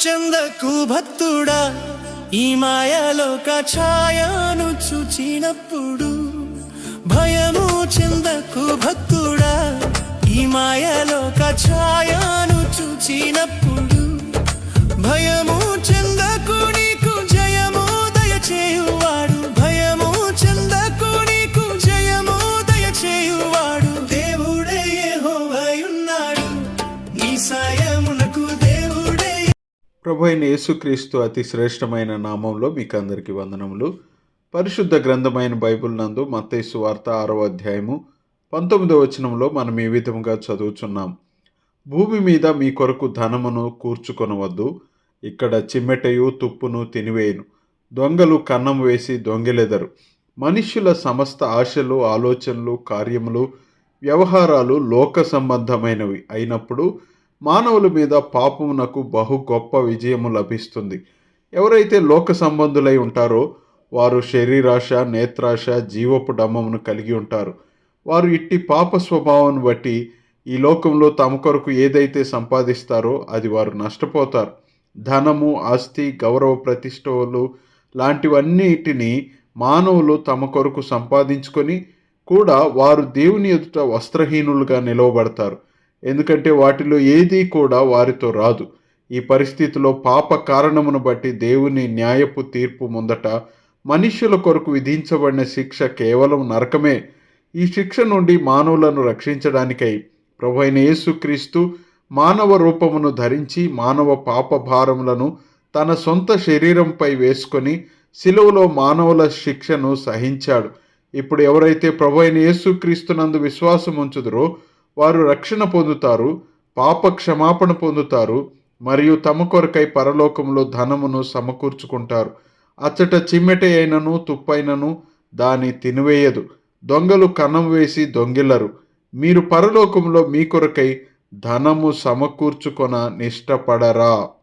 చెందకు భక్తుడా, ఈ మాయలోక ఛాయను చూచినప్పుడు. భయము చెందకు భక్తుడా, ఈ మాయలోక ఛాయను చూచినప్పుడు. భయము చెందకు, నీకు జయము దయచేయువాడు. భయము చెందకు, నీకు జయము దయచేయువాడు. దేవుడే యెహోవాయున్నాడు, నీ సాయమునకు దేవుడే. ప్రభు అయిన యేసుక్రీస్తు అతి శ్రేష్టమైన నామంలో మీకు అందరికీ వందనములు. పరిశుద్ధ గ్రంథమైన బైబిల్ నందు మత్తయి సువార్త 6వ అధ్యాయము 19వ వచనంలో మనం ఈ విధముగా చదువుచున్నాం. భూమి మీద మీ కొరకు ధనమును కూర్చుకొనవద్దు, ఇక్కడ చిమ్మెటయు తుప్పును తినివేయును, దొంగలు కన్నం వేసి దొంగిలెదరు. మనుష్యుల సమస్త ఆశలు, ఆలోచనలు, కార్యములు, వ్యవహారాలు లోక సంబంధమైనవి అయినప్పుడు మానవుల మీద పాపమునకు బహు గొప్ప విజయము లభిస్తుంది. ఎవరైతే లోక సంబంధులై ఉంటారో వారు శరీరాశ, నేత్రాశ, జీవపు డమ్మమును కలిగి ఉంటారు. వారు ఇట్టి పాప స్వభావం బట్టి ఈ లోకంలో తమ కొరకు ఏదైతే సంపాదిస్తారో అది వారు నష్టపోతారు. ధనము, ఆస్తి, గౌరవ ప్రతిష్టలు లాంటివన్నిటిని మానవులు తమ కొరకు సంపాదించుకొని కూడా వారు దేవుని ఎదుట వస్త్రహీనులుగా నిలవబడతారు. ఎందుకంటే వాటిలో ఏదీ కూడా వారితో రాదు. ఈ పరిస్థితిలో పాప కారణమును బట్టి దేవుని న్యాయపు తీర్పు ముందట మనుష్యుల కొరకు విధించబడిన శిక్ష కేవలం నరకమే. ఈ శిక్ష నుండి మానవులను రక్షించడానికై ప్రభువైన యేసుక్రీస్తు మానవ రూపమును ధరించి మానవ పాప భారములను తన సొంత శరీరంపై వేసుకొని శిలువలో మానవుల శిక్షను సహించాడు. ఇప్పుడు ఎవరైతే ప్రభువైన యేసుక్రీస్తునందు విశ్వాసం ఉంచుదురో వారు రక్షణ పొందుతారు, పాప క్షమాపణ పొందుతారు, మరియు తమ కొరకై పరలోకంలో ధనమును సమకూర్చుకుంటారు. అచ్చట చిమ్మెట అయినను తుప్పైనను దాని తినివేయదు, దొంగలు కన్నం వేసి దొంగిలరు. మీరు పరలోకంలో మీ కొరకై ధనము సమకూర్చుకొన నిష్టపడరా?